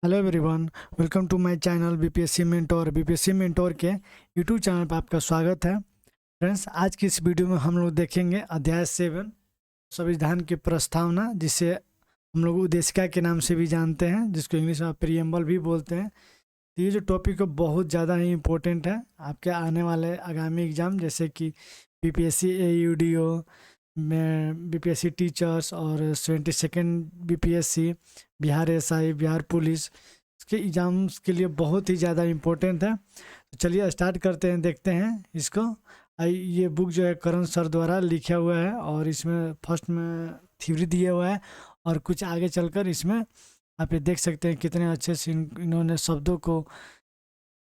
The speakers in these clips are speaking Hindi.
Hello everyone. Welcome to my channel BPSC mentor. BPSC mentor के यूट्यूब चैनल पर आपका स्वागत है। फ्रेंड्स, आज की इस वीडियो में हम लोग देखेंगे अध्याय 7 संविधान की प्रस्तावना, जिसे हम लोग उद्देशिका के नाम से भी जानते हैं, जिसको इंग्लिश में प्रीएम्बल भी बोलते हैं। तो ये जो टॉपिक है बहुत ज़्यादा ही इम्पोर्टेंट है आपके आने वाले आगामी एग्जाम, जैसे कि बीपीएससी एयूडीओ में बीपीएससी टीचर्स और 72nd BPSC, Bihar SI, Bihar police के एग्ज़ाम्स के लिए बहुत ही ज़्यादा इम्पोर्टेंट है। तो चलिए स्टार्ट करते हैं, देखते हैं इसको। ये बुक जो है करण सर द्वारा लिखा हुआ है और इसमें फर्स्ट में थ्योरी दिया हुआ है और कुछ आगे चलकर इसमें आप ये देख सकते हैं कितने अच्छे से इन्होंने शब्दों को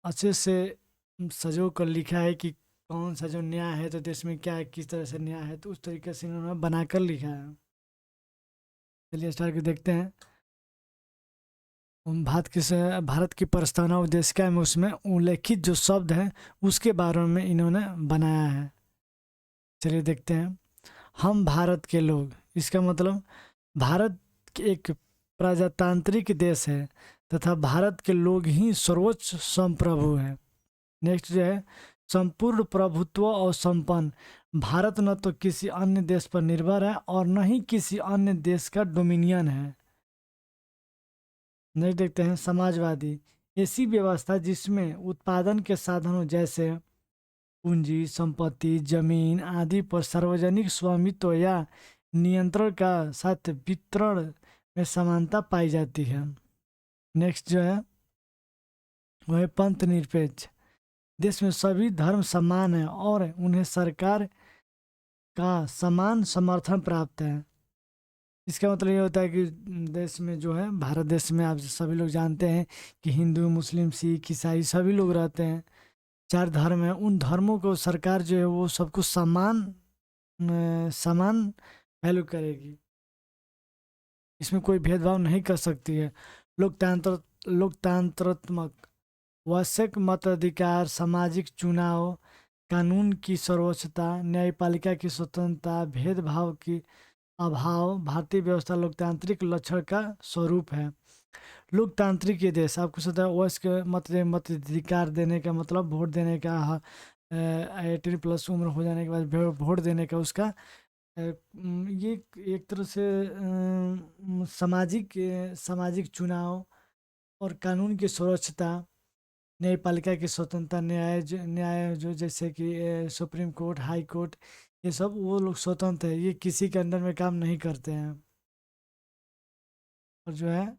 अच्छे से सजो कर लिखा है कि कौन सा जो न्याय है तो देश में क्या है, किस तरह से न्याय है, तो उस तरीके से इन्होंने बनाकर लिखा है। चलिए स्टार्ट कर देखते हैं। भारत की प्रस्तावना उद्देशिका में उसमें उल्लेखित जो शब्द हैं उसके बारे में इन्होंने बनाया है। चलिए देखते हैं। हम भारत के लोग, इसका मतलब भारत एक प्रजातांत्रिक देश है तथा भारत के लोग ही सर्वोच्च संप्रभु है। नेक्स्ट जो है, संपूर्ण प्रभुत्व और संपन्न भारत न तो किसी अन्य देश पर निर्भर है और न ही किसी अन्य देश का डोमिनियन है। नेक्स्ट देखते हैं, समाजवादी ऐसी व्यवस्था जिसमें उत्पादन के साधनों जैसे पूंजी, संपत्ति, जमीन आदि पर सार्वजनिक स्वामित्व या नियंत्रण का साथ वितरण में समानता पाई जाती है। नेक्स्ट जो है वह है पंथ निरपेक्ष। देश में सभी धर्म समान है और उन्हें सरकार का समान समर्थन प्राप्त है। इसका मतलब ये होता है कि देश में जो है, भारत देश में आप सभी लोग जानते हैं कि हिंदू, मुस्लिम, सिख, ईसाई सभी लोग रहते हैं। 4 धर्म हैं, उन धर्मों को सरकार जो है वो सबको समान समान वैल्यू करेगी। इसमें कोई भेदभाव नहीं कर सकती है। लोकतंत्रात्मक आवश्यक मताधिकार, सामाजिक चुनाव, कानून की सर्वोच्चता, न्यायपालिका की स्वतंत्रता, भेदभाव की अभाव भारतीय व्यवस्था लोकतांत्रिक लक्षण का स्वरूप है। लोकतांत्रिक ये देश, आपको पता है, वयस्क मताधिकार देने का मतलब वोट देने का, 18+ उम्र हो जाने के बाद वोट देने का उसका ये एक तरह से सामाजिक चुनाव और कानून की सुरक्षता, न्यायपालिका की स्वतंत्रता, न्याय जो जैसे कि सुप्रीम कोर्ट, हाई कोर्ट, ये सब वो लोग स्वतंत्र है, ये किसी के अंडर में काम नहीं करते हैं। और जो है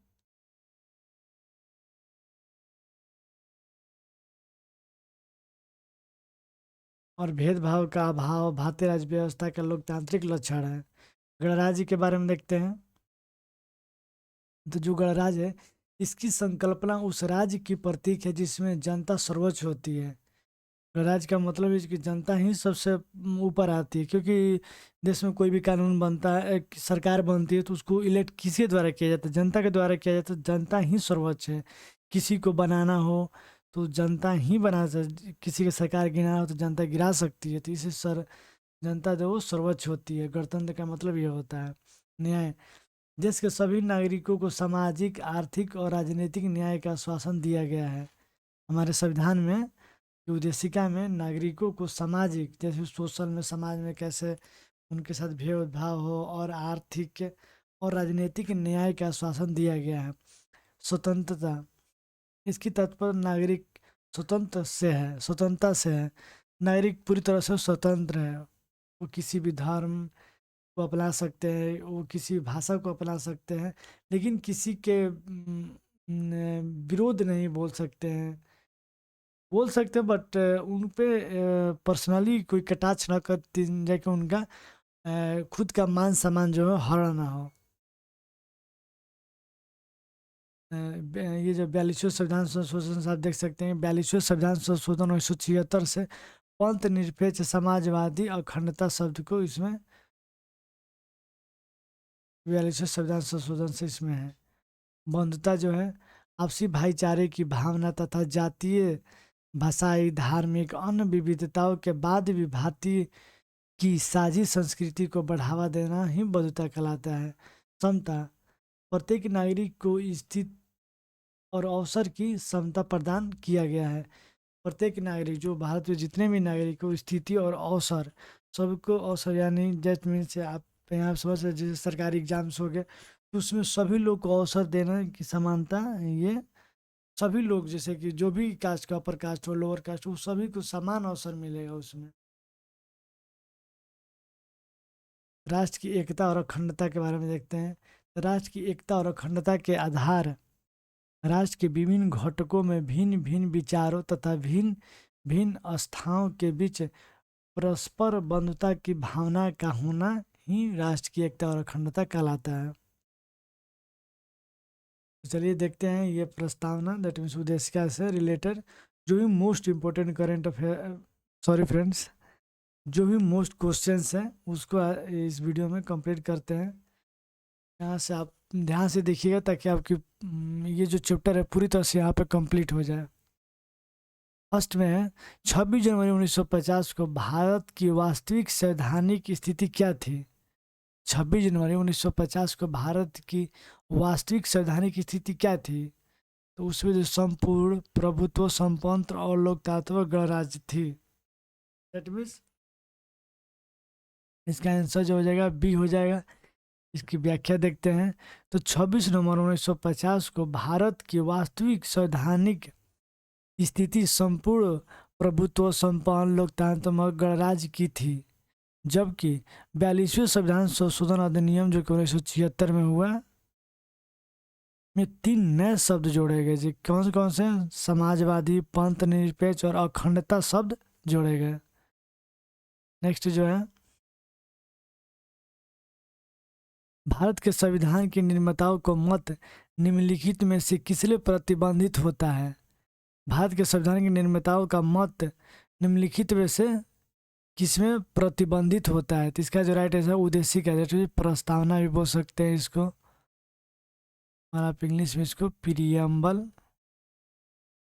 और भेदभाव का अभाव भारतीय राज्य व्यवस्था का लोकतांत्रिक लक्षण है। गणराज्य के बारे में देखते हैं। तो जो गणराज्य है, इसकी संकल्पना उस राज्य की प्रतीक है जिसमें जनता सर्वोच्च होती है। गणराज्य का मतलब है कि जनता ही सबसे ऊपर आती है, क्योंकि देश में कोई भी कानून बनता है, एक सरकार बनती है, तो उसको इलेक्ट किसी द्वारा किया जाता है, जनता के द्वारा किया जाता है। जनता ही सर्वोच्च है। किसी को बनाना हो तो जनता ही बना किसी की सरकार गिराना हो तो जनता गिरा सकती है। तो इसे जनता जो वो सर्वोच्च होती है। गणतंत्र का मतलब ये होता है। न्याय, देश के सभी नागरिकों को सामाजिक, आर्थिक और राजनीतिक न्याय का आश्वासन दिया गया है। हमारे संविधान में की उद्देशिका में नागरिकों को सामाजिक, जैसे सोशल में, समाज में कैसे उनके साथ भेदभाव हो, और आर्थिक और राजनीतिक न्याय का आश्वासन दिया गया है। स्वतंत्रता, इसकी तात्पर्य नागरिक स्वतंत्रता से है। नागरिक पूरी तरह से स्वतंत्र है। वो किसी भी धर्म को अपना सकते हैं, वो किसी भाषा को अपना सकते हैं, लेकिन किसी के विरोध नहीं बोल सकते हैं। बोल सकते हैं बट उन पे पर्सनली कोई कटाक्ष ना कर जाए कि उनका खुद का मान सम्मान जो है हरा ना हो। ये जो 42वें संविधान संशोधन से आप देख सकते हैं, 42वें संविधान संशोधन 1976 से पंथ निरपेक्ष, समाजवादी, अखंडता शब्द को इसमें 42वें संविधान संशोधन से इसमें है। बंधुता जो है, आपसी भाईचारे की भावना तथा जातीय, भाषाई, धार्मिक अन्य विविधताओं के बाद भी भारतीय की साझी संस्कृति को बढ़ावा देना ही बंधुता कहलाता है। समता, प्रत्येक नागरिक को स्थित और अवसर की समता प्रदान किया गया है। प्रत्येक नागरिक, जो भारत में जितने भी नागरिक को, स्थिति और अवसर, सबको अवसर, यानी जैसे मीन से आप यहाँ समझ सकते, जैसे सरकारी एग्जाम्स हो गए तो उसमें सभी लोग को अवसर देने की समानता, ये सभी लोग, जैसे कि जो भी कास्ट का, अपर कास्ट हो, लोअर कास्ट हो, सभी को समान अवसर मिलेगा उसमें। राष्ट्र की एकता और अखंडता के बारे में देखते हैं। राष्ट्र की एकता और अखंडता के आधार राष्ट्र के विभिन्न घटकों में भिन्न भिन्न विचारों तथा भिन्न भिन्न आस्थाओं के बीच परस्पर बंधुता की भावना का होना ही राष्ट्र की एकता और अखंडता कहलाता है। तो चलिए देखते हैं ये प्रस्तावना, दैट मीन्स उद्देशिका से रिलेटेड जो भी most important current affair, sorry friends, जो भी मोस्ट क्वेश्चंस हैं उसको इस वीडियो में कंप्लीट करते हैं। यहाँ से आप ध्यान से देखिएगा ताकि आपकी ये जो चैप्टर है पूरी तरह से यहाँ पे कंप्लीट हो जाए। फर्स्ट में है 26 जनवरी 1950 को भारत की वास्तविक संवैधानिक स्थिति क्या थी। 26 जनवरी 1950 को भारत की वास्तविक संवैधानिक स्थिति क्या थी। तो उसमें जो संपूर्ण प्रभुत्व, संपन्न और लोकतांत्रिक गणराज्य थी। दैट मीन्स इसका आंसर जो हो जाएगा बी हो जाएगा। इसकी व्याख्या देखते हैं। तो 26 नवंबर 1950 को भारत की वास्तविक संवैधानिक स्थिति संपूर्ण प्रभुत्व, संपन्न लोकतांत्रिक गणराज्य की थी, जबकि 42वें संविधान संशोधन अधिनियम जो कि 1976 में हुआ में 3 नए शब्द जोड़े गए। जी कौन से? समाजवादी, पंथ निरपेक्ष और अखंडता शब्द जोड़े गए। नेक्स्ट जो है, भारत के संविधान के निर्माताओं को मत निम्नलिखित में से किसलिए प्रतिबंधित होता है। भारत के संविधान के निर्माताओं का मत निम्नलिखित में से किसमें प्रतिबंधित होता है। तो इसका जो राइट आंसर उद्देशिका, प्रस्तावना भी बोल सकते हैं इसको, और आप इंग्लिश में इसको प्रीएम्बल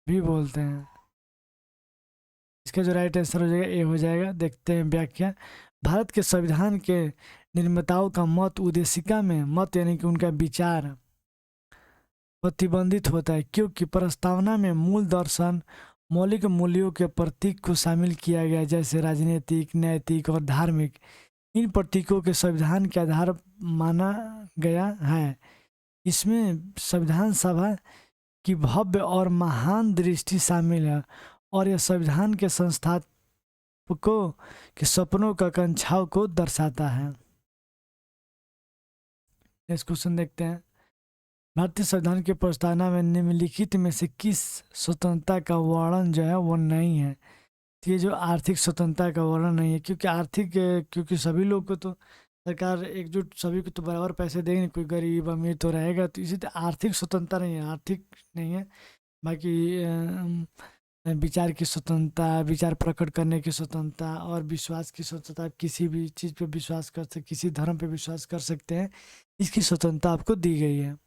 भी बोलते हैं। इसका जो राइट आंसर हो जाएगा ए हो जाएगा। देखते हैं व्याख्या। भारत के संविधान के निर्माताओं का मत उद्देशिका में मत यानी कि उनका विचार प्रतिबंधित होता है, क्योंकि प्रस्तावना में मूल दर्शन, मौलिक मूल्यों के प्रतीक को शामिल किया गया, जैसे राजनीतिक, नैतिक और धार्मिक। इन प्रतीकों के संविधान के आधार माना गया है। इसमें संविधान सभा की भव्य और महान दृष्टि शामिल है और यह संविधान के संस्थापकों के सपनों का आकांक्षाओं को दर्शाता है। नेक्स्ट क्वेश्चन देखते हैं। भारतीय संविधान की प्रस्तावना में निम्नलिखित में से किस स्वतंत्रता का वर्णन जो है वो नहीं है। तो ये जो आर्थिक स्वतंत्रता का वर्णन नहीं है, क्योंकि सभी लोग को तो सरकार एकजुट, सभी को तो बराबर पैसे देंगे, कोई गरीब अमीर तो रहेगा, तो इसी तरह आर्थिक स्वतंत्रता नहीं है, आर्थिक नहीं है। बाकी विचार की स्वतंत्रता, विचार प्रकट करने की स्वतंत्रता और विश्वास की स्वतंत्रता, किसी भी चीज़ पे विश्वास कर सकते, किसी धर्म पे विश्वास कर सकते हैं, इसकी स्वतंत्रता आपको दी गई है।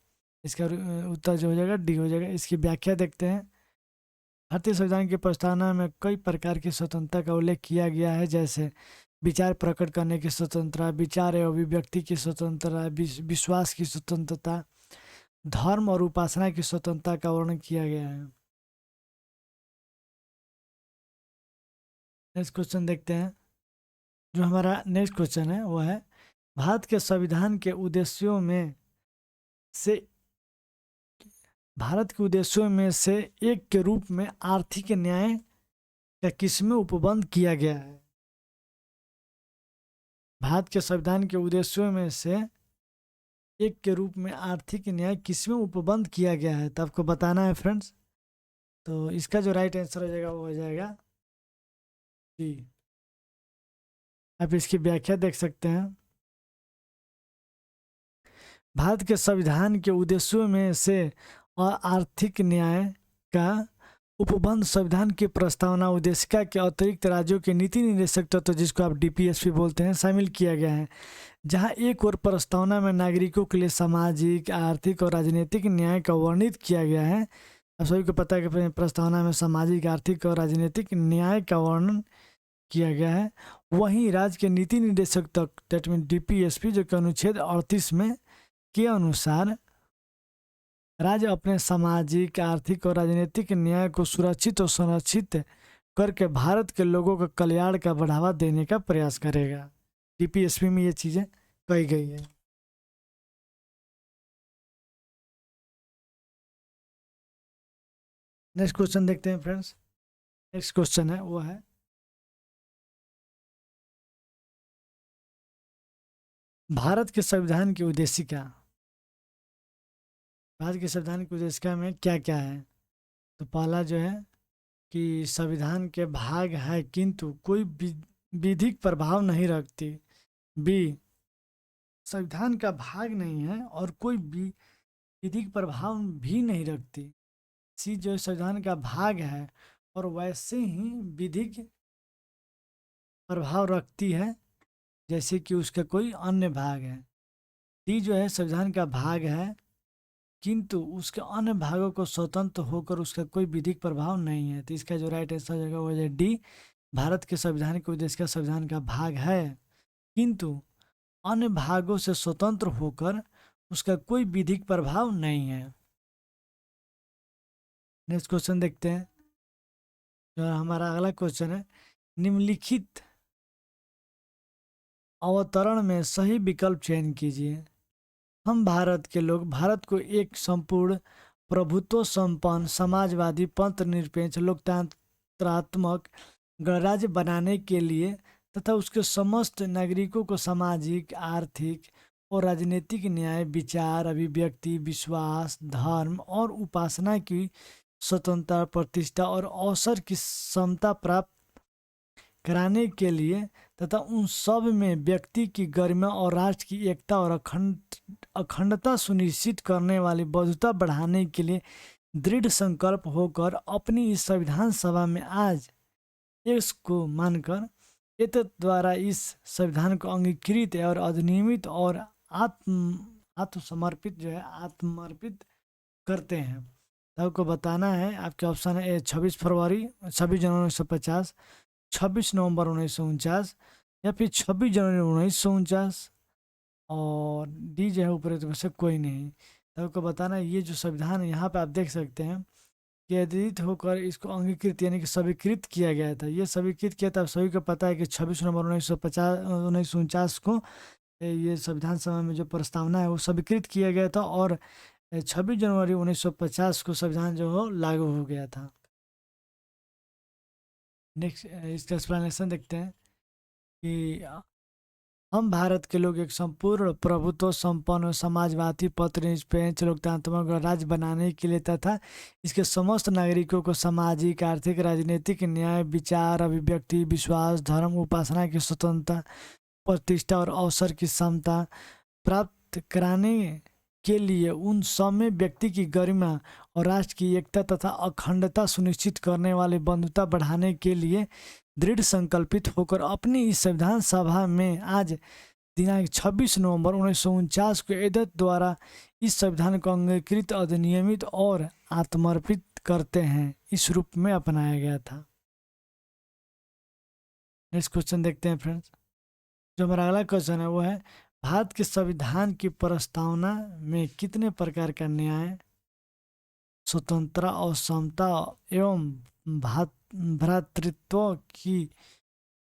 इसका उत्तर जो हो जाएगा डी हो जाएगा। इसकी व्याख्या देखते हैं। भारतीय संविधान की प्रस्तावना में कई प्रकार की स्वतंत्रता का उल्लेख किया गया है, जैसे विचार प्रकट करने की स्वतंत्रता, विचार एवं अभिव्यक्ति की स्वतंत्रता, विश्वास की स्वतंत्रता, धर्म और उपासना की स्वतंत्रता का वर्णन किया गया है। नेक्स्ट क्वेश्चन देखते हैं। जो हमारा नेक्स्ट क्वेश्चन है वो है, भारत के संविधान के उद्देश्यों में से एक के रूप में आर्थिक न्याय का किसमें उपबंध किया गया है। भारत के संविधान के उद्देश्यों में से एक के रूप में आर्थिक न्याय किसमें उपबंध किया गया है, तो आपको बताना है फ्रेंड्स। तो इसका जो राइट आंसर हो जाएगा वो हो जाएगा डी। आप इसकी व्याख्या देख सकते हैं। भारत के संविधान के उद्देश्यों में से और आर्थिक न्याय का उपबंध संविधान की प्रस्तावना उद्देशिका के अतिरिक्त राज्यों के नीति निर्देशक तत्व, जिसको आप डीपीएसपी बोलते हैं, शामिल किया गया है। जहां एक और प्रस्तावना में नागरिकों के लिए सामाजिक, आर्थिक और राजनीतिक न्याय का वर्णित किया गया है। आप सभी को पता है कि प्रस्तावना में सामाजिक, आर्थिक और राजनीतिक न्याय का वर्णन किया गया है। वहीं राज्य के नीति निर्देशक तक, दैट मीन डीपीएसपी, जो कि अनुच्छेद 38 में के अनुसार राज्य अपने सामाजिक, आर्थिक और राजनीतिक न्याय को सुरक्षित और संरक्षित करके भारत के लोगों का कल्याण का बढ़ावा देने का प्रयास करेगा। डीपीएसपी में ये चीजें कही गई है। नेक्स्ट क्वेश्चन देखते हैं फ्रेंड्स। नेक्स्ट क्वेश्चन है वो है, भारत के संविधान के उद्देश्य क्या। भारत के संविधान के उद्देश्य में क्या क्या है। तो पहला जो है कि संविधान के भाग है किंतु कोई विधिक प्रभाव नहीं रखती। बी, संविधान का भाग नहीं है और कोई विधिक प्रभाव भी नहीं रखती। सी, जो संविधान का भाग है और वैसे ही विधिक प्रभाव रखती है जैसे कि उसका कोई अन्य भाग है। डी, जो है संविधान का भाग है किंतु उसके अन्य भागों को स्वतंत्र होकर उसका कोई विधिक प्रभाव नहीं है। तो इसका जो राइट आंसर होगा वो है डी, भारत के संविधान के उद्देश्य का संविधान का भाग है किंतु अन्य भागों से स्वतंत्र होकर उसका कोई विधिक प्रभाव नहीं है। नेक्स्ट क्वेश्चन देखते हैं। जो हमारा अगला क्वेश्चन है, निम्नलिखित अवतरण में सही विकल्प चयन कीजिए। हम भारत के लोग भारत को एक संपूर्ण प्रभुत्व संपन्न समाजवादी पंथ निरपेक्ष लोकतंत्रात्मक गणराज्य बनाने के लिए तथा उसके समस्त नागरिकों को सामाजिक, आर्थिक और राजनीतिक न्याय, विचार, अभिव्यक्ति, विश्वास, धर्म और उपासना की स्वतंत्रता, प्रतिष्ठा और अवसर की समता प्राप्त कराने के लिए तथा उन सब में व्यक्ति की गरिमा और राष्ट्र की एकता और अखंडता सुनिश्चित करने वाली बौद्धता बढ़ाने के लिए दृढ़ संकल्प होकर अपनी इस संविधान सभा में आज इसको मानकर एतत् द्वारा इस संविधान को अंगीकृत और अधिनियमित और आत्मसमर्पित जो है आत्मर्पित करते हैं। तो आपको बताना है, आपके ऑप्शन है 26 फरवरी, 26 जनवरी 1950, 26 नवंबर 1949 या फिर 26 जनवरी 1949 और डी जो है ऊपर तो वैसे कोई नहीं। तो आपको बताना है ये जो संविधान है यहाँ पे आप देख सकते हैं कि अधिकृत होकर इसको अंगीकृत यानी कि स्वीकृत किया गया था। ये स्वीकृत किया था, सभी को पता है कि 26 नवंबर 1949 को ये संविधान सभा में जो प्रस्तावना है वो स्वीकृत किया गया था और 26 जनवरी 1950 को संविधान जो हो लागू हो गया था। नेक्स्ट इसका एक्सप्लेनेशन देखते हैं कि हम भारत के लोग एक संपूर्ण प्रभुत्व संपन्न समाजवादी पत्र निरपेक्ष लोकतांत्रिक राज्य बनाने के लिए तथा इसके समस्त नागरिकों को सामाजिक, आर्थिक, राजनीतिक न्याय, विचार, अभिव्यक्ति, विश्वास, धर्म, उपासना की स्वतंत्रता, प्रतिष्ठा और अवसर की समता प्राप्त कराने के लिए उन सब में व्यक्ति की गरिमा और राष्ट्र की एकता तथा अखंडता सुनिश्चित करने वाली बंधुता बढ़ाने के लिए दृढ़ संकल्पित होकर अपनी इस संविधान सभा में आज दिनांक 26 नवंबर 1949 को एतत् द्वारा इस संविधान को अंगीकृत, अधिनियमित और आत्मर्पित करते हैं, इस रूप में अपनाया गया था। नेक्स्ट क्वेश्चन देखते हैं फ्रेंड्स। जो हमारा अगला क्वेश्चन है वो है, भारत के संविधान की प्रस्तावना में कितने प्रकार का न्याय, स्वतंत्रता और समता एवं भ्रातृत्व की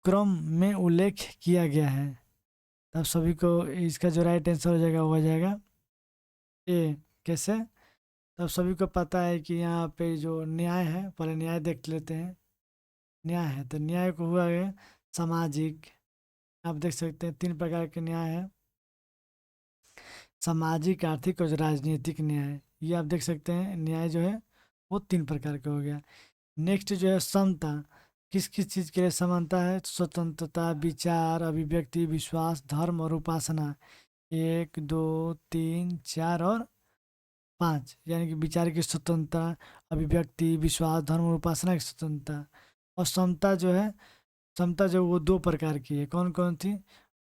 क्रम में उल्लेख किया गया है। तब सभी को इसका जो राइट आंसर हो जाएगा वो हो जाएगा ए। कैसे? तब सभी को पता है कि यहाँ पे जो न्याय है, पहले न्याय देख लेते हैं। न्याय है तो न्याय को हुआ है सामाजिक, आप देख सकते हैं 3 प्रकार के न्याय है, सामाजिक, आर्थिक और राजनीतिक न्याय। ये आप देख सकते हैं न्याय जो है वो 3 प्रकार का हो गया। नेक्स्ट जो है समता, किस किस चीज़ के लिए समानता है? स्वतंत्रता, विचार, अभिव्यक्ति, विश्वास, धर्म और उपासना। 1 2 3 4 और 5, यानी कि विचार की स्वतंत्रता, अभिव्यक्ति, विश्वास, धर्म और उपासना की स्वतंत्रता। और समता जो है, समता जो वो 2 प्रकार की है। कौन कौन थी?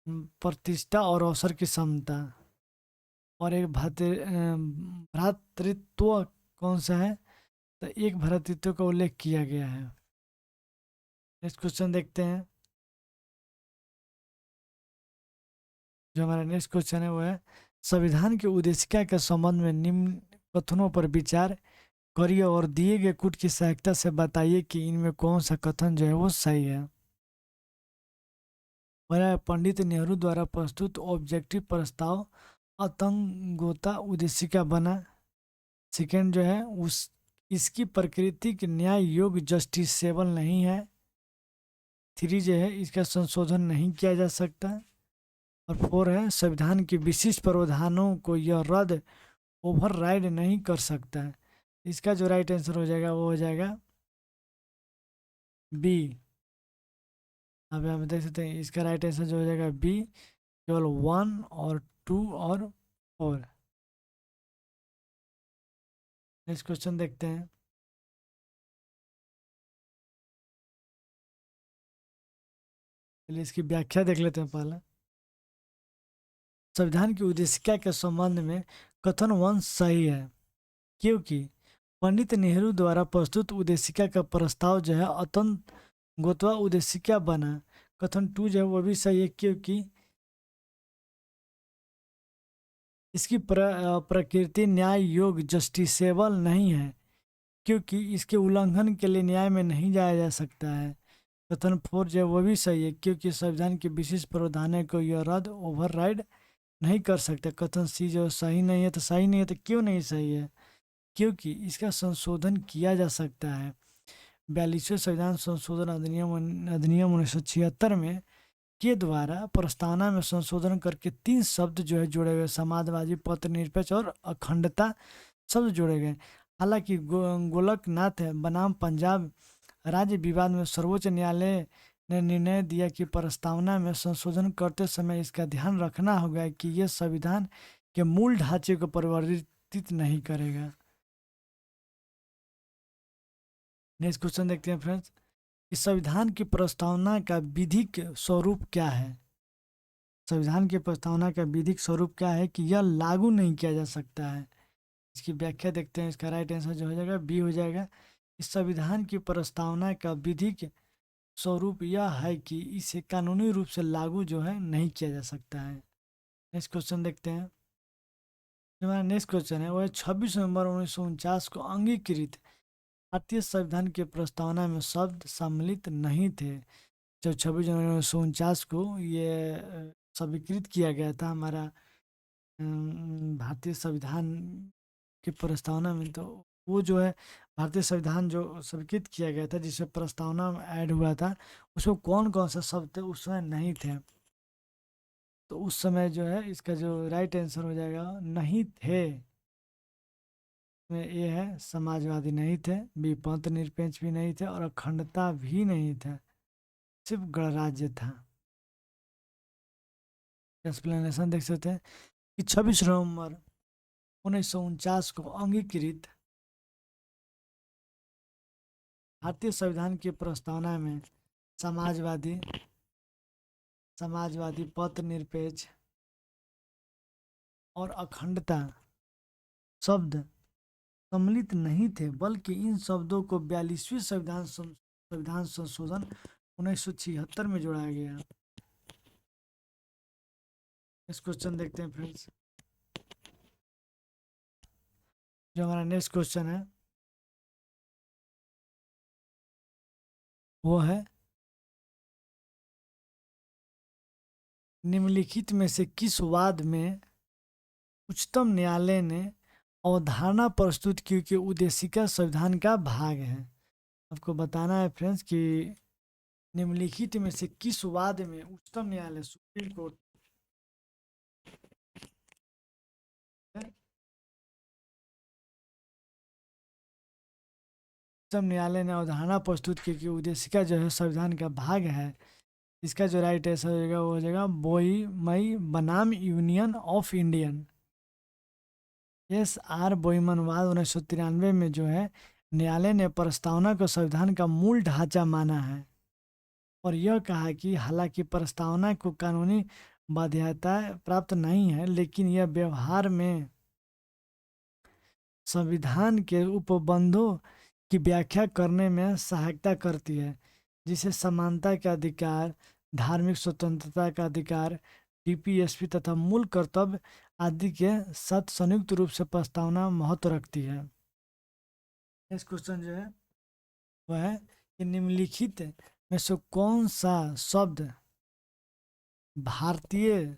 प्रतिष्ठा और अवसर की समता। और एक भ्रातृत्व कौन सा है? तो एक भ्रातृत्व का उल्लेख किया गया है। नेक्स्ट क्वेश्चन देखते हैं। जो हमारा नेक्स्ट क्वेश्चन है वो है, संविधान की उद्देशिका के संबंध में निम्न कथनों पर विचार करिए और दिए गए कूट की सहायता से बताइए कि इनमें कौन सा कथन जो है वो सही है। पहला, पंडित नेहरू द्वारा प्रस्तुत ऑब्जेक्टिव प्रस्ताव आतंकगोता उद्देश्य का बना। सेकेंड जो है उस इसकी प्रकृति के न्याय योग्य जस्टिसेबल नहीं है। थ्री जो है इसका संशोधन नहीं किया जा सकता। और फोर है संविधान के विशिष्ट प्रावधानों को यह रद्द ओवरराइड नहीं कर सकता है। इसका जो राइट आंसर हो जाएगा वो हो जाएगा बी। अब आप देख सकते हैं इसका राइट आंसर जो हो जाएगा बी, केवल 1 और 2 और 4। नेक्स्ट क्वेश्चन देखते हैं। चलिए इसकी व्याख्या देख लेते हैं पहले। संविधान की उद्देशिका के संबंध में कथन 1 सही है, क्योंकि पंडित नेहरू द्वारा प्रस्तुत उद्देशिका का प्रस्ताव जो है अत्यंत गोतवा उद्देशिका बना। कथन 2 जो है वो भी सही है, क्योंकि इसकी प्रकृति न्याय योग्य जस्टिसेबल नहीं है, क्योंकि इसके उल्लंघन के लिए न्याय में नहीं जाया जा सकता है। कथन 4 जो है वो भी सही है, क्योंकि संविधान के विशिष्ट प्रावधानों को यह रद्द ओवरराइड नहीं कर सकता। कथन सी जो सही नहीं है, तो सही नहीं है तो क्यों नहीं सही है? क्योंकि इसका संशोधन किया जा सकता है। 42वें संविधान संशोधन अधिनियम 1976 में के द्वारा प्रस्तावना में संशोधन करके 3 शब्द जो है जोड़े गए, समाजवादी, पथनिरपेक्ष और अखंडता शब्द जोड़े गए। हालांकि गोलकनाथ बनाम पंजाब राज्य विवाद में सर्वोच्च न्यायालय ने निर्णय दिया कि प्रस्तावना में संशोधन करते समय इसका ध्यान रखना होगा कि यह संविधान के मूल ढांचे को परिवर्तित नहीं करेगा। नेक्स्ट क्वेश्चन देखते हैं फ्रेंड्स। इस संविधान की प्रस्तावना का विधिक स्वरूप क्या है? संविधान की प्रस्तावना का विधिक स्वरूप क्या है कि यह लागू नहीं किया जा सकता है। इसकी व्याख्या देखते हैं। इसका राइट आंसर जो हो जाएगा बी हो जाएगा। इस संविधान की प्रस्तावना का विधिक स्वरूप यह है कि इसे कानूनी रूप से लागू जो है नहीं किया जा सकता है। नेक्स्ट क्वेश्चन देखते हैं। जो हमारा नेक्स्ट क्वेश्चन है वो है 26 नवंबर 1949 को अंगीकृत भारतीय संविधान की प्रस्तावना में शब्द सम्मिलित नहीं थे। जब 26 जनवरी 1949 को ये स्वीकृत किया गया था हमारा भारतीय संविधान की प्रस्तावना में, तो वो जो है भारतीय संविधान जो स्वीकृत किया गया था जिसमें प्रस्तावना में ऐड हुआ था, उसमें कौन कौन सा शब्द थे उस समय नहीं थे। तो उस समय जो है इसका जो राइट आंसर हो जाएगा नहीं थे में ए है समाजवादी नहीं थे, बी पंथ निरपेक्ष भी नहीं थे और अखंडता भी नहीं था, सिर्फ गणराज्य था। एक्सप्लेनेशन देख सकते हैं कि 26 नवंबर 1949 को अंगीकृत भारतीय संविधान की प्रस्तावना में समाजवादी पथ निरपेक्ष और अखंडता शब्द सम्मिलित नहीं थे, बल्कि इन शब्दों को 42वें संविधान संशोधन 1976 में जोड़ा गया। इस क्वेश्चन देखते हैं फ्रेंड्स। जो हमारा नेक्स्ट क्वेश्चन है वो है निम्नलिखित में से किस वाद में उच्चतम न्यायालय ने अवधारणा प्रस्तुत की कि उद्देशिका संविधान का भाग है? आपको बताना है फ्रेंड्स कि निम्नलिखित में से किस वाद में उच्चतम न्यायालय सुप्रीम कोर्ट उच्चतम न्यायालय ने अवधारणा प्रस्तुत की कि उद्देशिका जो है संविधान का भाग है। इसका जो राइट आंसर हो जाएगा वो हो जाएगा बोई मई बनाम यूनियन ऑफ इंडियन। SR बोईमनवाद 1993 में जो है न्यायालय ने प्रस्तावना को संविधान का मूल ढांचा माना है और यह कहा कि हालांकि प्रस्तावना को कानूनी बाध्यता प्राप्त नहीं है, लेकिन यह व्यवहार में संविधान के उपबंधों की व्याख्या करने में सहायता करती है, जिसे समानता का अधिकार, धार्मिक स्वतंत्रता का अधिकार, टीपीएसपी तथा मूल कर्तव्य आदि के साथ संयुक्त रूप से प्रस्तावना महत्व रखती है। नेक्स्ट क्वेश्चन जो है वह है कि निम्नलिखित में से कौन सा शब्द भारतीय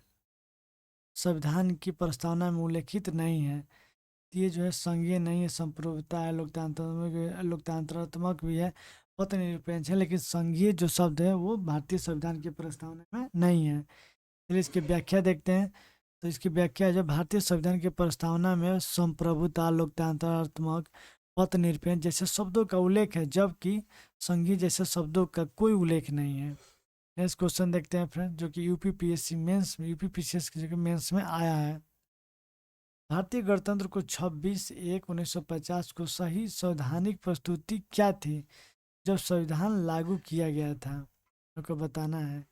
संविधान की प्रस्तावना में उल्लेखित नहीं है? ये जो है संघीय नहीं है, संप्रभुता है, लोकतांत्रात्मक भी है, पथ निरपेक्ष है, लेकिन संघीय जो शब्द है वो भारतीय संविधान की प्रस्तावना में नहीं है। चलिए इसकी व्याख्या देखते हैं। तो इसकी व्याख्या है, जब भारतीय संविधान की प्रस्तावना में संप्रभुता, लोकतांत्रात्मक, पथ निरपेक्ष जैसे शब्दों का उल्लेख है, जबकि संघीय जैसे शब्दों का कोई उल्लेख नहीं है। नेक्स्ट क्वेश्चन देखते हैं फ्रेंड, जो कि यूपीपीएससी मेंस में, यूपीपीसीएस की मेंस में आया है। भारतीय गणतंत्र को 26/1/1950 को सही संवैधानिक प्रस्तुति क्या थी जब संविधान लागू किया गया था? आपको बताना है।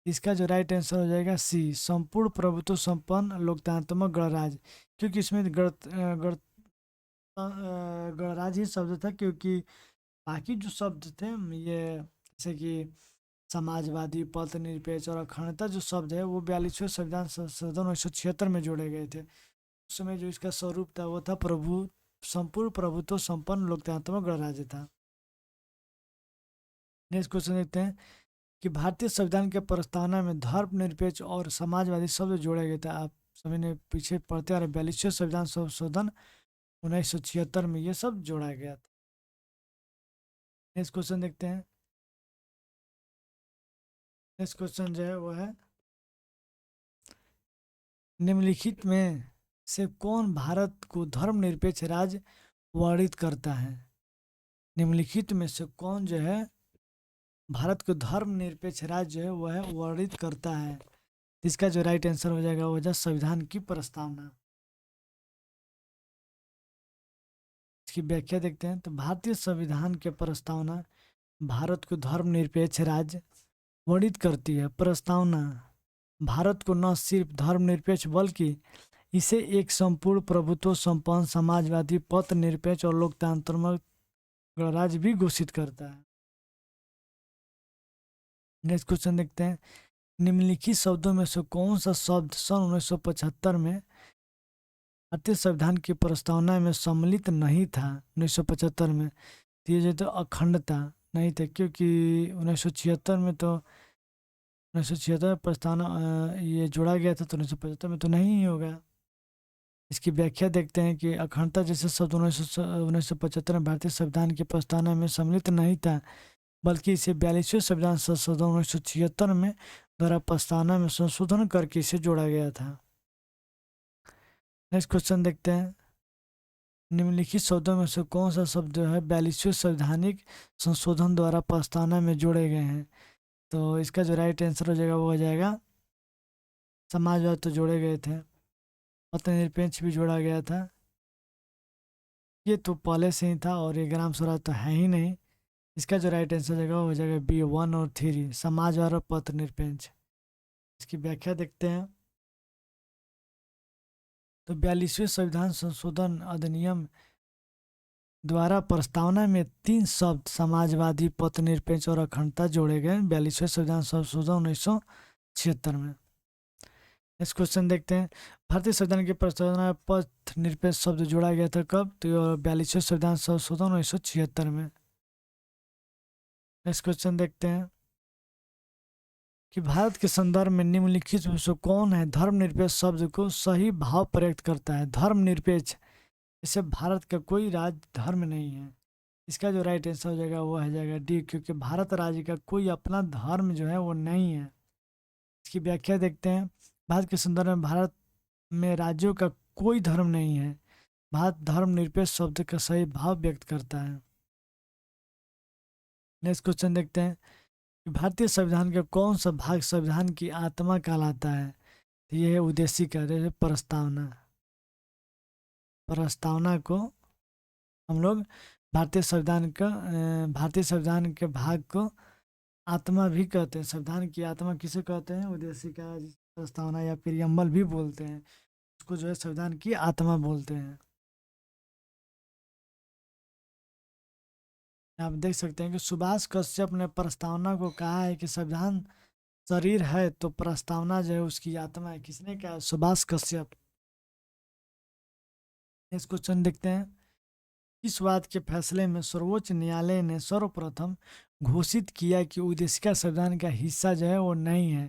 इसका जो राइट आंसर हो जाएगा सी, संपूर्ण प्रभुत्व संपन्न लोकतांत्रिक गणराज्य, क्योंकि इसमें गणराज्य ही शब्द था, क्योंकि बाकी जो शब्द थे ये जैसे कि समाजवादी, पथ निरपेक्ष और अखंडता जो शब्द है वो 42वें संविधान संशोधन 1976 में जोड़े गए थे। उस समय जो इसका स्वरूप था वो था संपूर्ण प्रभुत्व संपन्न लोकतांत्रिक गणराज्य था। नेक्स्ट क्वेश्चन देखते हैं कि भारतीय संविधान के प्रस्तावना में धर्मनिरपेक्ष और समाजवादी शब्द जोड़े गए थे। आप सभी ने पीछे पढ़ते आ रहे 42वें संविधान संशोधन 1976 में ये सब जोड़ा गया था। नेक्स्ट क्वेश्चन देखते हैं। नेक्स्ट क्वेश्चन जो है वो है, निम्नलिखित में से कौन भारत को धर्मनिरपेक्ष राज्य वर्णित करता है? निम्नलिखित में से कौन जो है भारत को धर्मनिरपेक्ष राज्य है वह वर्णित करता है? इसका जो राइट आंसर हो जाएगा वो संविधान की प्रस्तावना। इसकी व्याख्या देखते हैं। तो भारतीय संविधान के प्रस्तावना भारत को धर्मनिरपेक्ष राज्य वर्णित करती है। प्रस्तावना भारत को न सिर्फ धर्मनिरपेक्ष बल्कि इसे एक संपूर्ण प्रभुत्व संपन्न समाजवादी, पथ निरपेक्ष और लोकतांत्रिक गणराज्य भी घोषित करता है। नेक्स्ट क्वेश्चन देखते हैं। निम्नलिखित शब्दों में से कौन सा शब्द सन 1975 में भारतीय संविधान की प्रस्तावना में सम्मिलित नहीं था? 1975 में तो ये जो तो अखंडता नहीं था, क्योंकि 1976 में तो 1976 प्रस्तावना ये जोड़ा गया था, तो 1975 में तो नहीं ही होगा। इसकी व्याख्या देखते हैं कि अखंडता जैसे शब्द 1975 में भारतीय संविधान की प्रस्तावना में सम्मिलित नहीं था, बल्कि इसे 42वें संविधान संशोधन 1976 में द्वारा प्रस्तावना में संशोधन करके इसे जोड़ा गया था। नेक्स्ट क्वेश्चन देखते हैं। निम्नलिखित शब्दों में से कौन सा शब्द जो है 42वें संवैधानिक संशोधन द्वारा प्रस्तावना में जोड़े गए हैं? तो इसका जो राइट आंसर हो जाएगा वो हो जाएगा समाजवाद, तो जोड़े गए थे। पथनिरपेक्ष भी जोड़ा गया था, ये तो पहले से ही था, और ये ग्राम स्वराज तो है ही नहीं। इसका जो राइट आंसर हो जाएगा वो हो जाएगा बी, 1 और 3, समाजवाद और पथनिरपेक्ष। इसकी व्याख्या देखते हैं। तो 42वें संविधान संशोधन अधिनियम द्वारा प्रस्तावना में 3 शब्द समाजवादी, पथनिरपेक्ष और अखंडता जोड़े गए 42वें संविधान संशोधन 1976 में। इस क्वेश्चन देखते हैं। भारतीय संविधान की प्रस्तावना में पथ निरपेक्ष शब्द जोड़ा गया था कब? तो 42वें संविधान संशोधन 1976 में। नेक्स्ट क्वेश्चन देखते हैं कि भारत के संदर्भ में निम्नलिखित में से कौन है धर्मनिरपेक्ष शब्द को सही भाव प्रयुक्त करता है? धर्मनिरपेक्ष, इससे भारत का कोई राज्य धर्म नहीं है। इसका जो राइट आंसर हो जाएगा वो हो जाएगा डी, क्योंकि भारत राज्य का कोई अपना धर्म जो है वो नहीं है। इसकी व्याख्या देखते हैं। भारत के संदर्भ में भारत में राज्यों का कोई धर्म नहीं है। भारत धर्मनिरपेक्ष शब्द का सही भाव व्यक्त करता है। नेक्स्ट क्वेश्चन देखते हैं कि भारतीय संविधान का कौन सा भाग संविधान की आत्मा कहलाता है? तो यह है उद्देशिका, जैसे प्रस्तावना। प्रस्तावना को हम लोग भारतीय संविधान के भाग को आत्मा भी कहते हैं। संविधान की आत्मा किसे कहते हैं? उद्देशिका, प्रस्तावना या प्रियम्बल भी बोलते हैं, उसको जो है संविधान की आत्मा बोलते हैं। आप देख सकते हैं कि सुभाष कश्यप ने प्रस्तावना को कहा है कि संविधान शरीर है तो प्रस्तावना जो है उसकी आत्मा है। किसने कहा? सुभाष कश्यप। इस क्वेश्चन देखते हैं। इस बात के फैसले में सर्वोच्च न्यायालय ने सर्वप्रथम घोषित किया कि उद्देशिका संविधान का हिस्सा जो है वो नहीं है।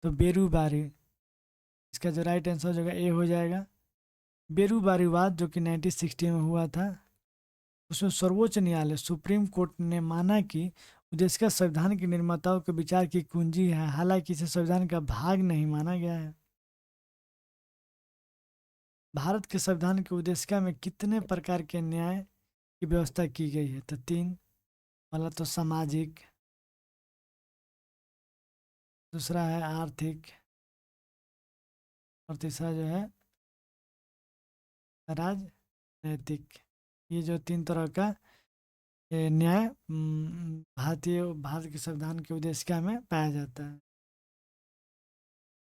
तो बेरूबारी, इसका जो राइट आंसर हो जाएगा ए हो जाएगा। बेरूबारी वाद जो कि 1960 में हुआ था, उसमें सर्वोच्च न्यायालय सुप्रीम कोर्ट ने माना कि उद्देशिका संविधान के निर्माताओं के विचार की कुंजी है, हालांकि इसे संविधान का भाग नहीं माना गया है। भारत के संविधान की उद्देशिका में कितने प्रकार के न्याय की व्यवस्था की गई है? तो 3। पहला तो सामाजिक, दूसरा है आर्थिक, और तीसरा जो है राजनैतिक। ये जो 3 तरह का न्याय भारत के संविधान की उद्देशिका में पाया जाता है,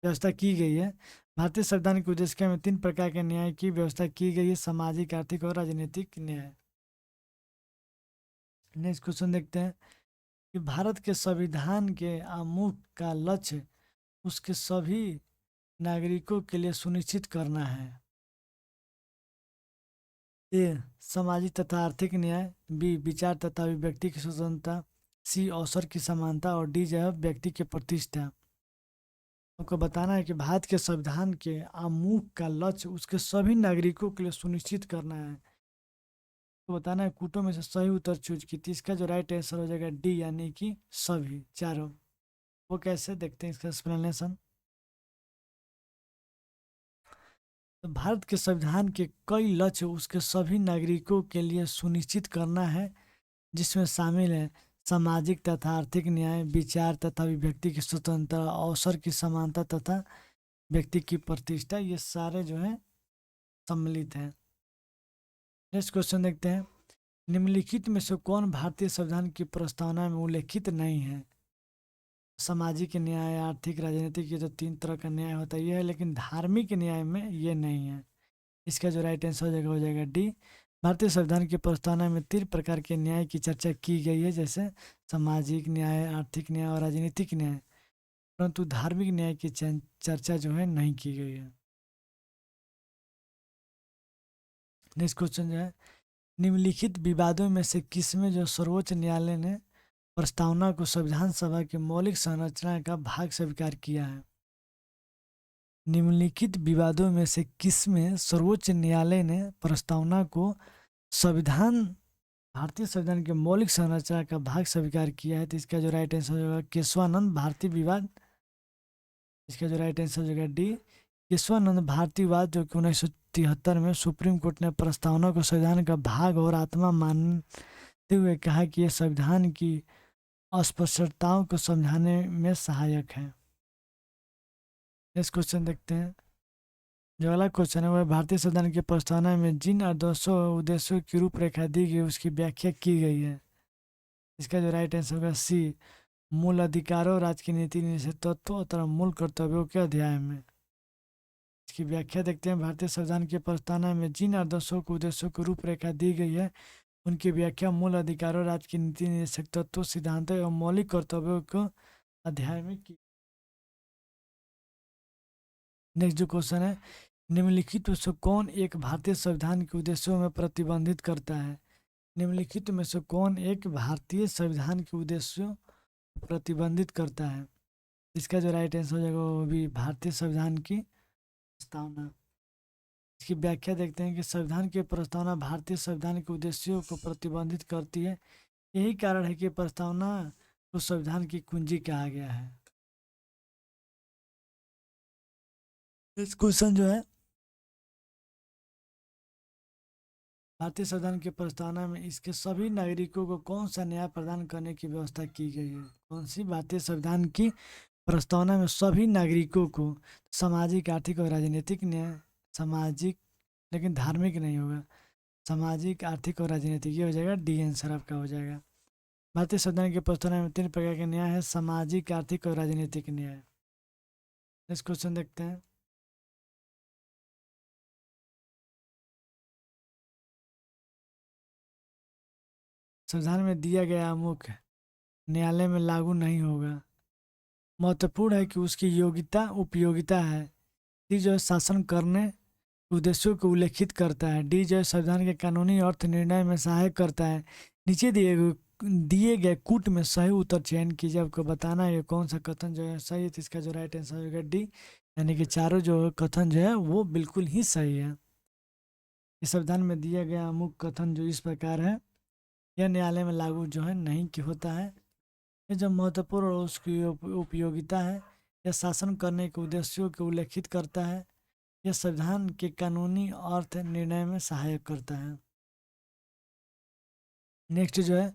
व्यवस्था की गई है। भारतीय संविधान की उद्देशिका में 3 प्रकार के न्याय की व्यवस्था की गई है: सामाजिक, आर्थिक और राजनीतिक न्याय। नेक्स्ट क्वेश्चन देखते हैं कि भारत के संविधान के आमुख का लक्ष्य उसके सभी नागरिकों के लिए सुनिश्चित करना है। ए सामाजिक तथा आर्थिक न्याय, बी विचार तथा अभिव्यक्ति की स्वतंत्रता, सी अवसर की समानता, और डी जो है व्यक्ति की प्रतिष्ठा। आपको बताना है कि भारत के संविधान के आमुख का लक्ष्य उसके सभी नागरिकों के लिए सुनिश्चित करना है। तो बताना है कूटों में से सही उत्तर चूज की। तो इसका जो राइट आंसर हो जाएगा डी, यानी कि सभी चारों। वो कैसे देखते हैं इसका एक्सप्लेनेशन। तो भारत के संविधान के कई लक्ष्य उसके सभी नागरिकों के लिए सुनिश्चित करना है, जिसमें शामिल है सामाजिक तथा आर्थिक न्याय, विचार तथा अभिव्यक्ति की स्वतंत्रता, अवसर की समानता तथा व्यक्ति की प्रतिष्ठा। ये सारे जो है सम्मिलित हैं। नेक्स्ट क्वेश्चन देखते हैं। निम्नलिखित में से कौन भारतीय संविधान की प्रस्तावना में उल्लेखित नहीं है? सामाजिक न्याय, आर्थिक, राजनीतिक, ये जो 3 तरह का न्याय होता है ये है, लेकिन धार्मिक न्याय में ये नहीं है। इसका जो राइट आंसर हो जाएगा डी। भारतीय संविधान की प्रस्तावना में 3 प्रकार के न्याय की चर्चा की गई है, जैसे सामाजिक न्याय, आर्थिक न्याय और राजनीतिक न्याय, परंतु धार्मिक न्याय की चर्चा जो है नहीं की गई है। नेक्स्ट क्वेश्चन जो है, निम्नलिखित विवादों में से किसमें जो सर्वोच्च न्यायालय ने प्रस्तावना को संविधान सभा की मौलिक संरचना का भाग स्वीकार किया है? निम्नलिखित विवादों में से किसमें सर्वोच्च न्यायालय ने प्रस्तावना को संविधान भारतीय संविधान के मौलिक संरचना का भाग स्वीकार किया है? तो इसका जो राइट आंसर होगा केशवानंद भारती विवाद। इसका जो राइट आंसर होगा डी, केशवानंद भारती विवाद, जो कि 1973 में सुप्रीम कोर्ट ने प्रस्तावना को संविधान का भाग और आत्मा मानते हुए कहा कि यह संविधान की अस्पष्टताओं को समझाने में सहायक है। नेक्स्ट क्वेश्चन देखते हैं। जो अगला क्वेश्चन है वह भारतीय संविधान की प्रस्तावना में जिन आदर्शों और उद्देश्यों की रूपरेखा दी गई उसकी व्याख्या की गई है। इसका जो राइट आंसर होगा सी, मूल अधिकारों, राज्य की नीति, निषेध तत्वों तथा मूल कर्तव्यों के अध्याय में। इसकी व्याख्या देखते हैं। भारतीय संविधान की प्रस्तावना में जिन आदर्शों को उद्देश्यों की रूपरेखा दी गई है उनकी व्याख्या मूल अधिकारों, राज्य की नीति, निषेध तत्वों, सिद्धांतों एवं मौलिक कर्तव्यों को अध्याय में की। नेक्स्ट जो क्वेश्चन है, निम्नलिखित में से कौन एक भारतीय संविधान के उद्देश्यों में प्रतिबंधित करता है? निम्नलिखित में से कौन एक भारतीय संविधान के उद्देश्यों को प्रतिबंधित करता है? इसका जो राइट आंसर हो जाएगा वो भी भारतीय संविधान की प्रस्तावना। इसकी व्याख्या देखते हैं कि संविधान की प्रस्तावना भारतीय संविधान के उद्देश्यों को प्रतिबंधित करती है। यही कारण है कि प्रस्तावना को संविधान की कुंजी कहा गया है। इस क्वेश्चन जो है, भारतीय संविधान की प्रस्तावना में इसके सभी नागरिकों को कौन सा न्याय प्रदान करने की व्यवस्था की गई है? कौन सी भारतीय संविधान की प्रस्तावना में सभी नागरिकों को सामाजिक, आर्थिक और राजनीतिक न्याय, सामाजिक लेकिन धार्मिक नहीं होगा, सामाजिक, आर्थिक और राजनीतिक, ये हो जाएगा डी आंसर आपका हो जाएगा। भारतीय संविधान की प्रस्तावना में 3 प्रकार के न्याय है: सामाजिक, आर्थिक और राजनीतिक न्याय। नेक्स्ट क्वेश्चन देखते हैं। संविधान में दिया गया आमुख न्यायालय में लागू नहीं होगा। महत्वपूर्ण है कि उसकी योग्यता उपयोगिता है। सी जो है शासन करने के उद्देश्यों को उल्लेखित करता है। डी जो है संविधान के कानूनी अर्थ निर्णय में सहायक करता है। नीचे दिए गए कूट में सही उत्तर चयन कीजिए। आपको बताना है कौन सा कथन जो है सही है, तो इसका जो राइट आंसर होगा डी, यानी कि चारों जो कथन जो है वो बिल्कुल ही सही है। इस संविधान में दिया गया अमुक कथन जो इस प्रकार है, यह न्यायालय में लागू जो है नहीं कि होता है। ये जो महत्वपूर्ण और उसकी उपयोगिता है, यह शासन करने के उद्देश्यों को उल्लेखित करता है। यह संविधान के कानूनी अर्थ निर्णय में सहायक करता है। नेक्स्ट जो है,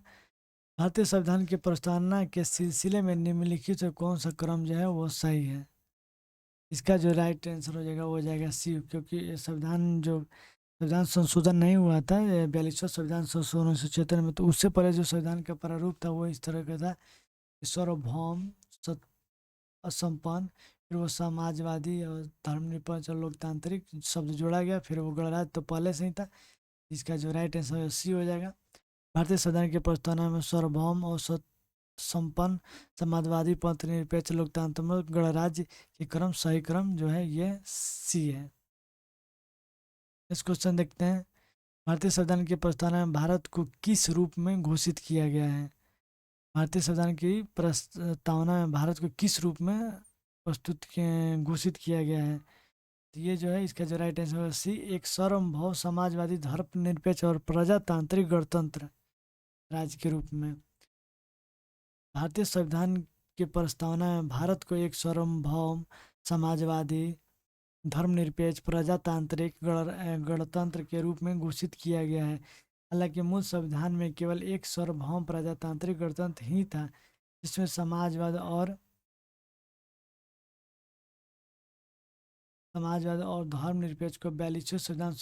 भारतीय संविधान की प्रस्तावना के सिलसिले में निम्नलिखित से कौन सा क्रम जो है वो सही है। इसका जो राइट आंसर हो जाएगा वो हो जाएगा सी, क्योंकि ये संविधान संशोधन नहीं हुआ था 42वां संविधान संशोधन 1976 में, तो उससे पहले जो संविधान का प्रारूप था वो इस तरह का था, सार्वभौम, असंपन्न, फिर वो समाजवादी और धर्मनिरपेक्ष और लोकतांत्रिक शब्द जोड़ा गया, फिर वो गणराज्य तो पहले से ही था। इसका जो राइट आंसर सी हो जाएगा। भारतीय संविधान की प्रस्तावना में सार्वभौम और संपन्न, समाजवादी, पंथ निरपेक्ष, लोकतांत्रिक, गणराज्य के क्रम सही क्रम जो है ये सी है। इस क्वेश्चन देखते हैं, भारतीय संविधान की प्रस्तावना में भारत को किस रूप में घोषित किया गया है। भारतीय संविधान की प्रस्तावना में भारत को किस रूप में घोषित किया गया है, तो ये जो है इसका जो राइट आंसर है सी, एक सार्वभौम, समाजवादी, धर्मनिरपेक्ष और प्रजातांत्रिक गणतंत्र राज्य के रूप में। भारतीय संविधान की प्रस्तावना में भारत को एक सार्वभौम, समाजवादी, धर्मनिरपेक्ष, प्रजातांत्रिक गणतंत्र के रूप में घोषित किया गया है। हालांकि मूल संविधान में केवल एक सार्वभौम प्रजातांत्रिक गणतंत्र ही था, जिसमें समाजवाद और धर्मनिरपेक्ष को 42वें संविधान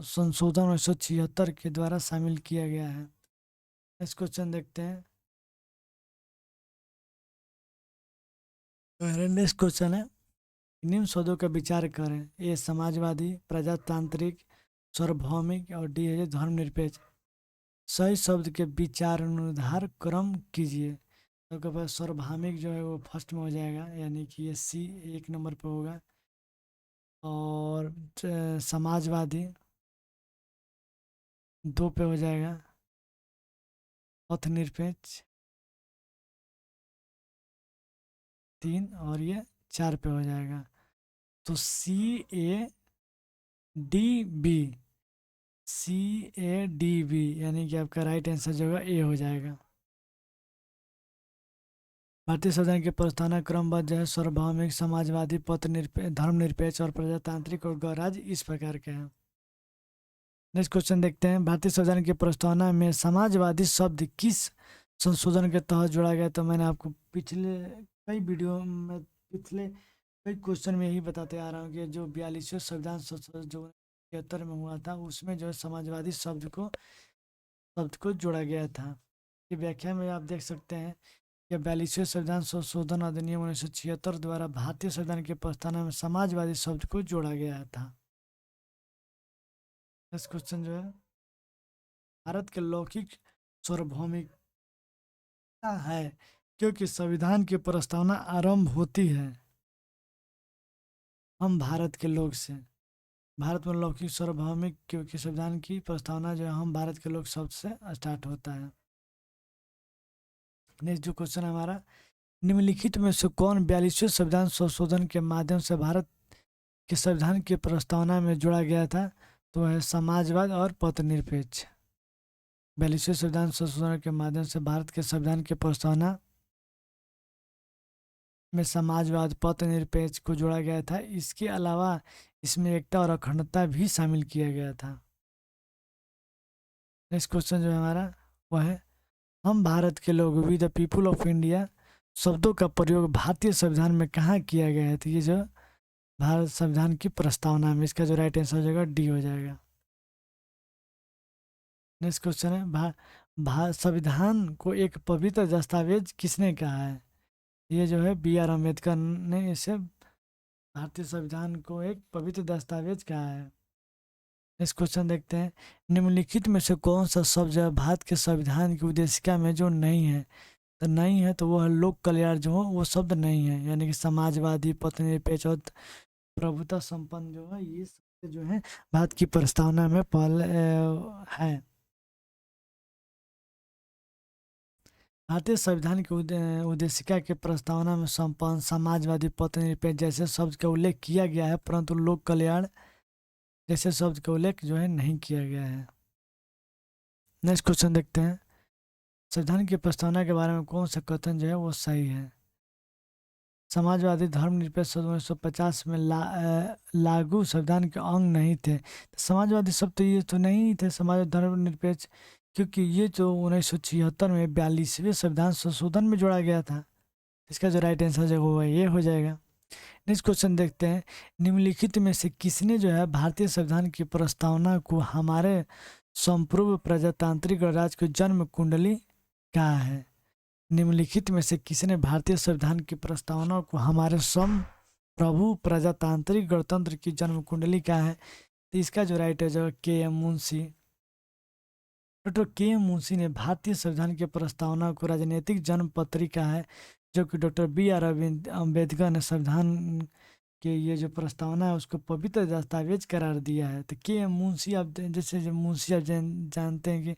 संशोधन 1976 के द्वारा शामिल किया गया है। इस क्वेश्चन देखते हैं। नेक्स्ट क्वेश्चन है, निम्न शब्दों का विचार करें। ए समाजवादी, प्रजातांत्रिक, सार्वभौमिक और डी है धर्मनिरपेक्ष। सही शब्द के विचारानुसार क्रम कीजिए। सबके पास सार्वभौमिक जो है वो फर्स्ट में हो जाएगा, यानी कि ये सी 1 नंबर पे होगा, और समाजवादी 2 पे हो जाएगा, पथ निरपेक्ष 3 और ये 4 पे हो जाएगा। तो CADB, CADB यानी कि आपका राइट आंसर जो होगा ए हो जाएगा। भारतीय संविधान के प्रस्तावना क्रमबद्ध जो है सार्वभौमिक, समाजवादी, धर्मनिरपेक्ष और प्रजातांत्रिक और गणराज्य इस प्रकार के हैं। नेक्स्ट क्वेश्चन देखते हैं, भारतीय संविधान की प्रस्तावना में समाजवादी शब्द किस संशोधन के तहत जोड़ा गया। तो मैंने आपको पिछले कई क्वेश्चन में यही बताते आ रहा हूँ कि जो 42वें संविधान संशोधन जो 73 में हुआ था, उसमें जो है समाजवादी शब्द को जोड़ा गया था। ये व्याख्या में आप देख सकते हैं कि 42वें संविधान संशोधन अधिनियम 1976 द्वारा भारतीय संविधान की प्रस्तावना में समाजवादी शब्द को जोड़ा गया था। नेक्स्ट क्वेश्चन जो है, भारत के लौकिक सार्वभौमिकता है क्योंकि संविधान की प्रस्तावना आरंभ होती है हम भारत के लोग से। भारत में लौकिक सार्वभौमिक क्योंकि संविधान की प्रस्तावना जो है हम भारत के लोग शब्द से स्टार्ट होता है। नेक्स्ट जो क्वेश्चन है हमारा, निम्नलिखित में से कौन 42वें संविधान संशोधन के माध्यम से भारत के संविधान की प्रस्तावना में जोड़ा गया था। तो है समाजवाद और पथनिरपेक्ष। 42वें संविधान संशोधन के माध्यम से भारत के संविधान की प्रस्तावना में समाजवाद, पथनिरपेक्ष को जोड़ा गया था। इसके अलावा इसमें एकता और अखंडता भी शामिल किया गया था। नेक्स्ट क्वेश्चन जो है हमारा वह है, हम भारत के लोग, we the people of India शब्दों का प्रयोग भारतीय संविधान में कहाँ किया गया है। तो ये जो भारत संविधान की प्रस्तावना में, इसका जो राइट आंसर हो जाएगा डी हो जाएगा। नेक्स्ट क्वेश्चन है, संविधान को एक पवित्र दस्तावेज किसने कहा है। ये जो है BR अम्बेडकर ने इसे भारतीय संविधान को एक पवित्र दस्तावेज कहा है। नेक्स्ट क्वेश्चन देखते हैं, निम्नलिखित में से कौन सा शब्द है भारत के संविधान की उद्देशिका में जो नहीं है। तो नहीं है, तो वो है लोक कल्याण जो हो वो शब्द नहीं है, यानी कि समाजवादी, पथनिरपेक्ष और प्रभुता संपन्न जो है ये शब्द जो है भारत की प्रस्तावना में पहले है। भारतीय संविधान की उद्देशिका के प्रस्तावना में संपन्न, समाजवादी, पथनिरपेक्ष जैसे शब्द का उल्लेख किया गया है, परंतु लोक कल्याण जैसे शब्द का उल्लेख जो है नहीं किया गया है। नेक्स्ट क्वेश्चन देखते हैं, संविधान की प्रस्तावना के बारे में कौन सा कथन जो है वो सही है। समाजवादी धर्मनिरपेक्ष शब्द 1950 में लागू संविधान के अंग नहीं थे। तो समाजवादी शब्द तो ये तो नहीं थे समाजवादी धर्मनिरपेक्ष, क्योंकि ये जो 1976 में 42वें संविधान संशोधन में जोड़ा गया था। इसका जो राइट आंसर जो होगा ये हो जाएगा। नेक्स्ट क्वेश्चन देखते हैं, निम्नलिखित में से किसने जो है भारतीय संविधान की प्रस्तावना को हमारे संपूर्ण प्रजातांत्रिक गणराज्य की जन्म कुंडली कहा है। निम्नलिखित में से किसने भारतीय संविधान की प्रस्तावना को हमारे संप्रभु प्रजातांत्रिक गणतंत्र की जन्म कुंडली कहा है। तो इसका जो राइट है जो KM. Munshi. Doctor KM. Munshi ने भारतीय संविधान की प्रस्तावना को राजनीतिक जन्म पत्री कहा है, जो कि डॉक्टर बी.आर. अम्बेडकर ने संविधान के ये जो प्रस्तावना है उसको पवित्र दस्तावेज करार दिया है। तो के.एम. मुंशी, आप जैसे जो मुंशी आप जानते हैं कि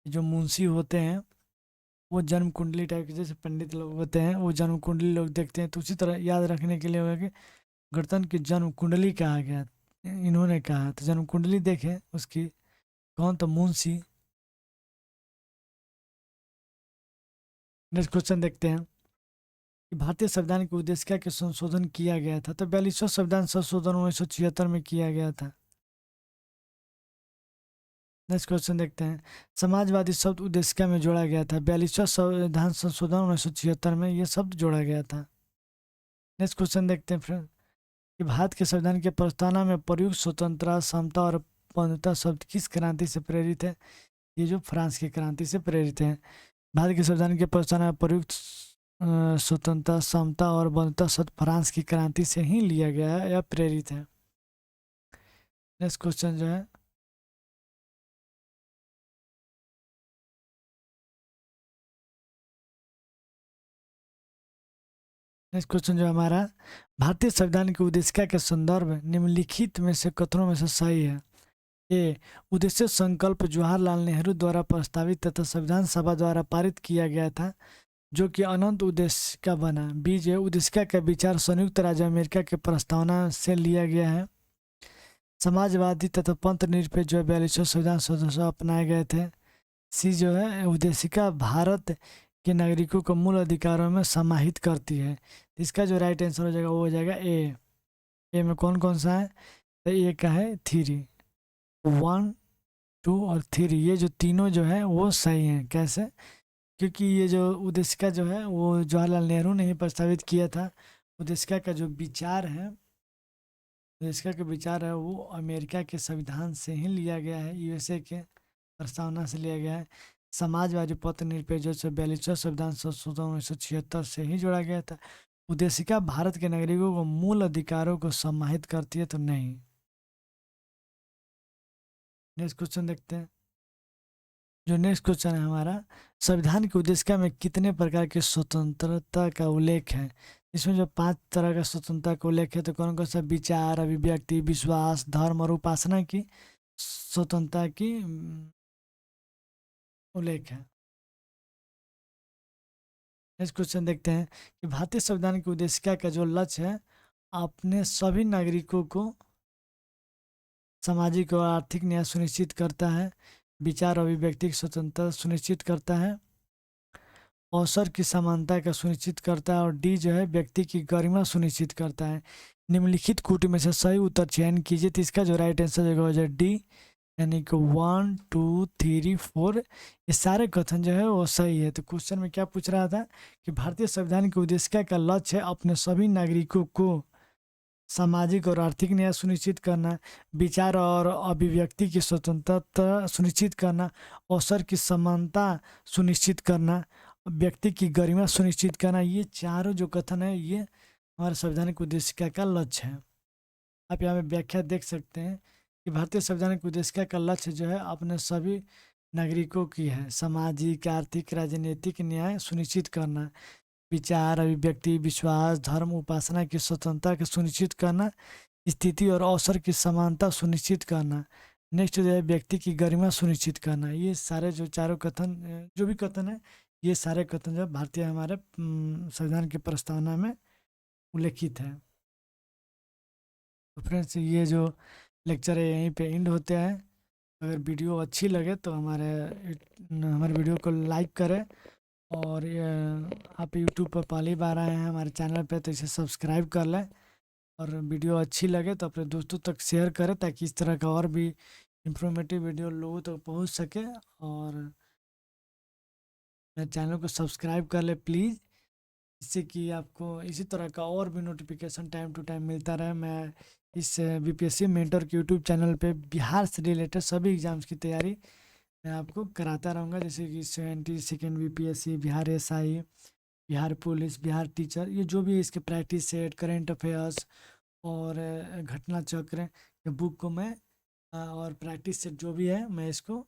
जो मुंशी होते हैं वो जन्म कुंडली टाइप के, जैसे पंडित लोग होते हैं वो जन्म कुंडली लोग देखते हैं, तो उसी तरह याद रखने के लिए होगा कि गणतंत्र की जन्म कुंडली कहा गया, इन्होंने कहा। तो जन्म कुंडली देखें उसकी, कौन, तो मुंशी। नेक्स्ट क्वेश्चन देखते हैं कि भारतीय संविधान की उद्देशिका के संशोधन किया गया था। तो 42वां संविधान संशोधन 1976 में किया गया था। नेक्स्ट क्वेश्चन देखते हैं, समाजवादी शब्द उद्देशिका में जोड़ा गया था। 42वां संविधान संशोधन 1976 में ये शब्द जोड़ा गया था। नेक्स्ट क्वेश्चन देखते हैं फ्रेंड कि भारत के संविधान के प्रस्तावना में प्रयुक्त स्वतंत्रता, समता और बंधुता शब्द किस क्रांति से प्रेरित है। ये जो फ्रांस की क्रांति से प्रेरित है। भारत के संविधान के प्रस्तावना में प्रयुक्त स्वतंत्रता, समता और बंधुता शब्द फ्रांस की क्रांति से ही लिया गया है या प्रेरित है। नेक्स्ट क्वेश्चन जो है, नेक्स्ट क्वेश्चन जो हमारा, भारतीय संविधान की उद्देशिका के संदर्भ निम्नलिखित में से कथनों में से सही है। ए, उद्देश्य संकल्प जवाहरलाल नेहरू द्वारा प्रस्तावित तथा संविधान सभा द्वारा पारित किया गया था, जो कि अनंत उद्देश्य का बना। बी, जो उद्देशिका का विचार संयुक्त राज्य अमेरिका के प्रस्तावना से लिया गया है। समाजवादी तथा पंथ निरपेक्ष जो 42वां संविधान सदस्य अपनाए गए थे। सी, जो है उद्देशिका भारत के नागरिकों को मूल अधिकारों में समाहित करती है। इसका जो राइट आंसर हो जाएगा वो हो जाएगा ए। ए में कौन कौन सा है, तो ए का है 3, 1, 2 और 3, ये जो तीनों जो है वो सही हैं। कैसे, क्योंकि ये जो उद्देशिका जो है वो जवाहरलाल नेहरू ने ही प्रस्तावित किया था। उद्देशिका का जो विचार है, उद्देशिका का विचार है वो अमेरिका के संविधान से ही लिया गया है, यूएसए के प्रस्तावना से लिया गया है। समाजवादी पथ निरपेक्ष जो 42वां संविधान संशोधन 1976 से ही जोड़ा गया था। उद्देशिका भारत के नागरिकों को मूल अधिकारों को समाहित करती है, तो नहीं। नेक्स्ट क्वेश्चन देखते हैं, जो नेक्स्ट क्वेश्चन है हमारा, संविधान की उद्देशिका में कितने प्रकार की स्वतंत्रता का उल्लेख है। इसमें जो 5 तरह का स्वतंत्रता का उल्लेख है, तो कौन कौन सा, विचार, अभिव्यक्ति, विश्वास, धर्म और उपासना की स्वतंत्रता की उल्लेख है। नेक्स्ट क्वेश्चन देखते हैं कि भारतीय संविधान की उद्देशिका का जो लक्ष्य है अपने सभी नागरिकों को सामाजिक और आर्थिक न्याय सुनिश्चित करता है, विचार अभिव्यक्ति की स्वतंत्रता सुनिश्चित करता है, अवसर की समानता का सुनिश्चित करता है, और डी जो है व्यक्ति की गरिमा सुनिश्चित करता है। निम्नलिखित कोटि में से सही उत्तर चयन कीजिए। तो इसका जो राइट आंसर हो जाए डी, यानी कि 1, 2, 3, 4 ये सारे कथन जो है वो सही है। तो क्वेश्चन में क्या पूछ रहा था कि भारतीय संविधान की उद्देशिका का लक्ष्य है अपने सभी नागरिकों को सामाजिक और आर्थिक न्याय सुनिश्चित करना, विचार और अभिव्यक्ति की स्वतंत्रता सुनिश्चित करना, अवसर की समानता सुनिश्चित करना, व्यक्ति की गरिमा सुनिश्चित करना। ये चारों जो कथन है ये हमारे संविधान की उद्देशिका का लक्ष्य है। आप यहाँ पे व्याख्या देख सकते हैं कि भारतीय संविधान की उद्देशिका का लक्ष्य जो है अपने सभी नागरिकों की है। सामाजिक, आर्थिक, राजनीतिक न्याय सुनिश्चित करना, विचार, अभिव्यक्ति, विश्वास, धर्म, उपासना की स्वतंत्रता को सुनिश्चित करना, स्थिति और अवसर की समानता सुनिश्चित करना। नेक्स्ट जो है व्यक्ति की गरिमा सुनिश्चित करना। ये सारे जो चारों कथन, जो भी कथन है, ये सारे कथन जो भारतीय हमारे संविधान की प्रस्तावना में उल्लेखित है। तो फ्रेंड्स, ये जो लेक्चर है यहीं पे एंड होते हैं। अगर वीडियो अच्छी लगे तो हमारे वीडियो को लाइक करें, और आप यूट्यूब पर पहली बार आए हैं हमारे चैनल पे तो इसे सब्सक्राइब कर लें, और वीडियो अच्छी लगे तो अपने दोस्तों तक शेयर करें, ताकि इस तरह का और भी इंफॉर्मेटिव वीडियो लोगों तक पहुंच सके। और मेरे चैनल को सब्सक्राइब कर ले प्लीज़, जिससे कि आपको इसी तरह का और भी नोटिफिकेशन टाइम टू टाइम मिलता रहे। मैं इस बीपीएससी मेंटर के यूट्यूब चैनल पे बिहार से रिलेटेड सभी एग्ज़ाम्स की तैयारी मैं आपको कराता रहूँगा, जैसे कि 72nd BPSC, Bihar SI, Bihar police, Bihar teacher, ये जो भी इसके प्रैक्टिस सेट, करेंट अफेयर्स और घटना चक्र के बुक को मैं और प्रैक्टिस सेट जो भी है मैं इसको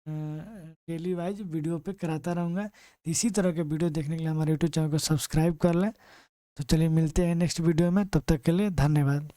डेली वाइज वीडियो पे कराता रहूँगा। इसी तरह के वीडियो देखने के लिए हमारे यूट्यूब चैनल को सब्सक्राइब कर लें। तो चलिए मिलते हैं नेक्स्ट वीडियो में, तब तक के लिए धन्यवाद।